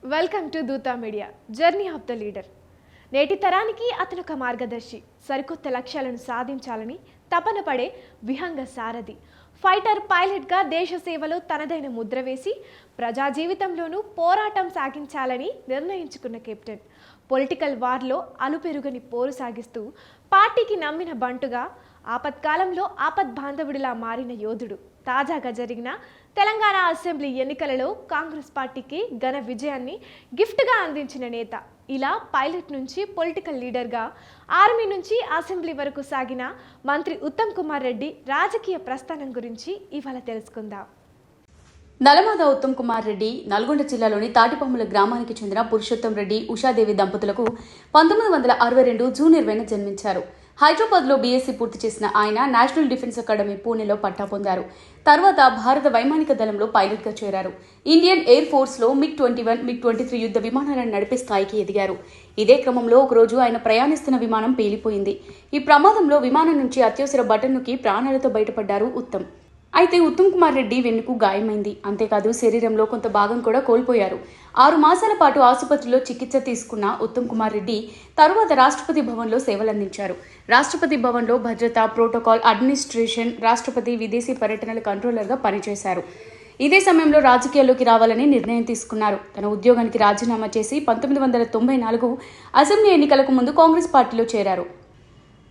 Welcome to Dootha media journey of the leader. నేటి తరానికి అతను ఒక మార్గదర్శి, సరికొత్త లక్ష్యాలను సాధించాలని తపన పడే విహంగ సారథి, ఫైటర్ పైలట్గా దేశ సేవలో తనదైన ముద్ర వేసి ప్రజా జీవితంలోనూ పోరాటం సాగించాలని నిర్ణయించుకున్న కెప్టెన్. పొలిటికల్ వార్లో అలుపెరుగని పోరు సాగిస్తూ పార్టీకి నమ్మిన బంటుగా ఆపత్కాలంలో ఆపద్బాంధవుడిలా మారిన యోధుడు. తాజాగా జరిగిన తెలంగాణ అసెంబ్లీ ఎన్నికలలో కాంగ్రెస్ పార్టీకి ఘన విజయాన్ని గిఫ్ట్గా అందించిన నేత. ఇలా పైలట్ నుంచి పొలిటికల్ లీడర్గా, ఆర్మీ నుంచి అసెంబ్లీ వరకు సాగిన మంత్రి ఉత్తమ్ కుమార్ రెడ్డి రాజకీయ ప్రస్థానం గురించి ఇవాళ తెలుసుకుందాం. నలమాద ఉత్తమ్ కుమార్ రెడ్డి నల్గొండ జిల్లాలోని తాటిపమ్ముల గ్రామానికి చెందిన పురుషోత్తం రెడ్డి, ఉషాదేవి దంపతులకు 1962 జూన్ 20న జన్మించారు. హైదరాబాద్లో బీఎస్సీ పూర్తి చేసిన ఆయన నేషనల్ డిఫెన్స్ అకాడమీ పూణేలో పట్టా పొందారు. తర్వాత భారత వైమానిక దళంలో పైలట్గా చేరారు. ఇండియన్ ఎయిర్ ఫోర్స్లో MiG-21, MiG-23 యుద్ధ విమానాలను నడిపే స్థాయికి ఎదిగారు. ఇదే క్రమంలో ఒకరోజు ఆయన ప్రయాణిస్తున్న విమానం పేలిపోయింది. ఈ ప్రమాదంలో విమానం నుంచి అత్యవసర బటన్ నొక్కి ప్రాణాలతో బయటపడ్డారు ఉత్తమ్. అయితే ఉత్తమ్ కుమార్ రెడ్డి వెన్నుకు గాయమైంది. అంతేకాదు శరీరంలో కొంత భాగం కూడా కోల్పోయారు. 6 మాసాల పాటు ఆసుపత్రిలో చికిత్స తీసుకున్న ఉత్తమ్ కుమార్ రెడ్డి తరువాత రాష్ట్రపతి భవన్లో సేవలందించారు. రాష్ట్రపతి భవన్లో భద్రత, ప్రోటోకాల్, అడ్మినిస్ట్రేషన్, రాష్ట్రపతి విదేశీ పర్యటనల కంట్రోలర్గా పనిచేశారు. ఇదే సమయంలో రాజకీయాల్లోకి రావాలని నిర్ణయం తీసుకున్నారు. తన ఉద్యోగానికి రాజీనామా చేసి 1994 అసెంబ్లీ ఎన్నికలకు ముందు కాంగ్రెస్ పార్టీలో చేరారు.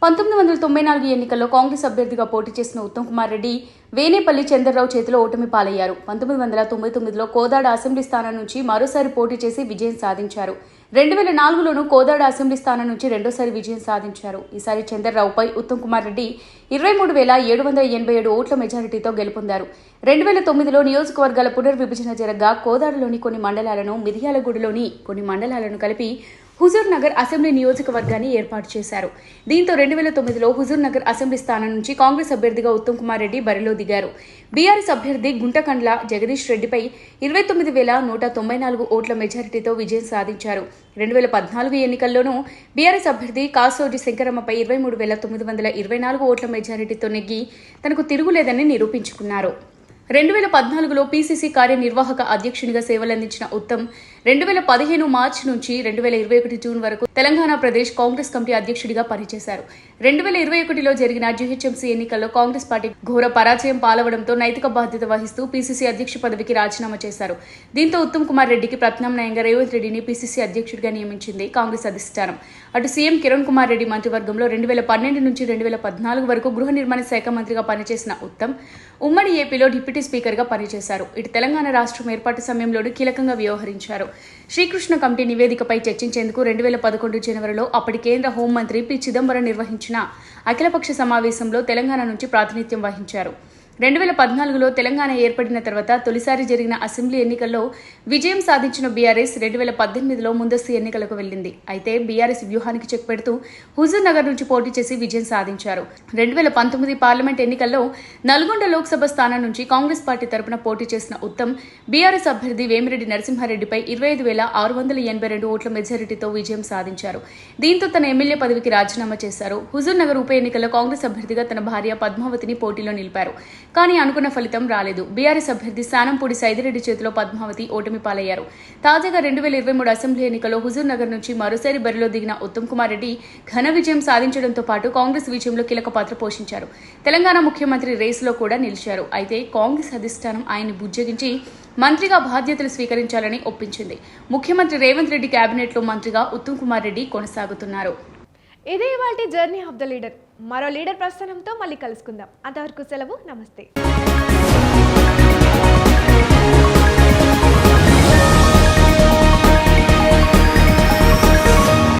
1994 ఎన్నికల్లో కాంగ్రెస్ అభ్యర్థిగా పోటీ చేసిన ఉత్తమ్ కుమార్ రెడ్డి వేనేపల్లి చంద్రరావు చేతిలో ఓటమి పాలయ్యారు. 1999లో కోదాడ అసెంబ్లీ స్థానం నుంచి మరోసారి పోటీ చేసి విజయం సాధించారు. 2004లోనూ కోదాడ అసెంబ్లీ స్థానం నుంచి రెండోసారి విజయం సాధించారు. ఈసారి చంద్రరావుపై ఉత్తమ్ కుమార్ రెడ్డి 23,787 ఓట్ల మెజారిటీతో గెలుపొందారు. 2009లో నియోజకవర్గాల పునర్విభజన జరగ్గా కోదాడలోని కొన్ని మండలాలను, మిర్యాలగూడలోని కొన్ని మండలాలను కలిపి హుజూర్ నగర్ అసెంబ్లీ నియోజకవర్గాన్ని ఏర్పాటు చేశారు. దీంతో 2009లో హుజూర్ నగర్ అసెంబ్లీ స్థానం నుంచి కాంగ్రెస్ అభ్యర్థిగా ఉత్తమ్ కుమార్ రెడ్డి బరిలో దిగారు. బీఆర్ఎస్ అభ్యర్థి గుంటకండ్ల జగదీష్ రెడ్డిపై 29,194 ఓట్ల మెజారిటీతో విజయం సాధించారు. 2014 ఎన్నికల్లోనూ బీఆర్ఎస్ అభ్యర్థి కాసోజి శంకరమ్మపై 23,924 ఓట్ల మెజారిటీతో నెగ్గి తనకు తిరుగులేదని నిరూపించుకున్నారు. 2014లో పీసీసీ కార్యనిర్వాహక అధ్యక్షునిగా సేవలందించిన ఉత్తమ్ 2015 మార్చి నుంచి 2021 జూన్ వరకు తెలంగాణ ప్రదేశ్ కాంగ్రెస్ కమిటీ అధ్యక్షుడిగా పనిచేశారు. 2021లో జరిగిన జీహెచ్ఎంసీ ఎన్నికల్లో కాంగ్రెస్ పార్టీ ఘోర పరాజయం పాలవడంతో నైతిక బాధ్యత వహిస్తూ పీసీసీ అధ్యక్ష పదవికి రాజీనామా చేశారు. దీంతో ఉత్తమ్ కుమార్ రెడ్డికి ప్రత్యామ్నాయంగా రేవంత్ రెడ్డిని పీసీసీ అధ్యక్షుడిగా నియమించింది కాంగ్రెస్ అధిష్టానం. అటు సీఎం కిరణ్ కుమార్ రెడ్డి మంత్రివర్గంలో 2012 నుంచి 2014 వరకు గృహ నిర్మాణ శాఖ మంత్రిగా పనిచేసిన ఉత్తమ్ ఉమ్మడి ఏపీలో డిప్యూటీ స్పీకర్గా పనిచేశారు. ఇటు తెలంగాణ రాష్ట్రం ఏర్పాటు సమయంలోనూ కీలకంగా వ్యవహరించారు. శ్రీకృష్ణ కమిటీ నివేదికపై చర్చించేందుకు 2011 జనవరిలో అప్పటి కేంద్ర హోంమంత్రి పి. చిదంబరం నిర్వహించిన అఖిలపక్ష సమావేశంలో తెలంగాణ నుంచి ప్రాతినిధ్యం వహించారు. 2014లో తెలంగాణ ఏర్పడిన తర్వాత తొలిసారి జరిగిన అసెంబ్లీ ఎన్నికల్లో విజయం సాధించిన బీఆర్ఎస్ 2018లో ముందస్తు ఎన్నికలకు వెళ్లింది. అయితే బీఆర్ఎస్ వ్యూహానికి చెక్ పెడుతూ హుజూర్ నగర్ నుంచి పోటీ చేసి విజయం సాధించారు. 2019 పార్లమెంట్ ఎన్నికల్లో నల్గొండ లోక్సభ స్థానం నుంచి కాంగ్రెస్ పార్టీ తరపున పోటీ చేసిన ఉత్తమ్ బీఆర్ఎస్ అభ్యర్థి వేమిరెడ్డి నరసింహారెడ్డిపై 25,682 ఓట్ల మెజారిటీతో విజయం సాధించారు. దీంతో తన ఎమ్మెల్యే పదవికి రాజీనామా చేశారు. హుజూర్ నగర్ ఉప ఎన్నికల్లో కాంగ్రెస్ అభ్యర్థిగా తన భార్య పద్మావతిని పోటీలో నిలిపారు. కానీ అనుకున్న ఫలితం రాలేదు. బీఆర్ఎస్ అభ్యర్థి శానంపూడి సైదిరెడ్డి చేతిలో పద్మావతి ఓటమి పాలయ్యారు. తాజాగా 2023 అసెంబ్లీ ఎన్నికల్లో హుజూర్ నగర్ నుంచి మరోసారి బరిలో దిగిన ఉత్తమ్ కుమార్ రెడ్డి ఘన విజయం సాధించడంతో పాటు కాంగ్రెస్ విజయంలో కీలక పాత్ర పోషించారు. తెలంగాణ ముఖ్యమంత్రి రేసులో కూడా నిలిచారు. అయితే కాంగ్రెస్ అధిష్టానం ఆయన్ని బుజ్జగించి మంత్రిగా బాధ్యతలు స్వీకరించాలని ఒప్పించింది. ముఖ్యమంత్రి రేవంత్ రెడ్డి కేబినెట్లో మంత్రిగా ఉత్తమ్ కుమార్ రెడ్డి కొనసాగుతున్నారు. ఇదే ఇవాల్టి జర్నీ ఆఫ్ ద లీడర్. మరో లీడర్ ప్రస్థానంతో మళ్ళీ కలుసుకుందాం. అంతవరకు సెలవు, నమస్తే.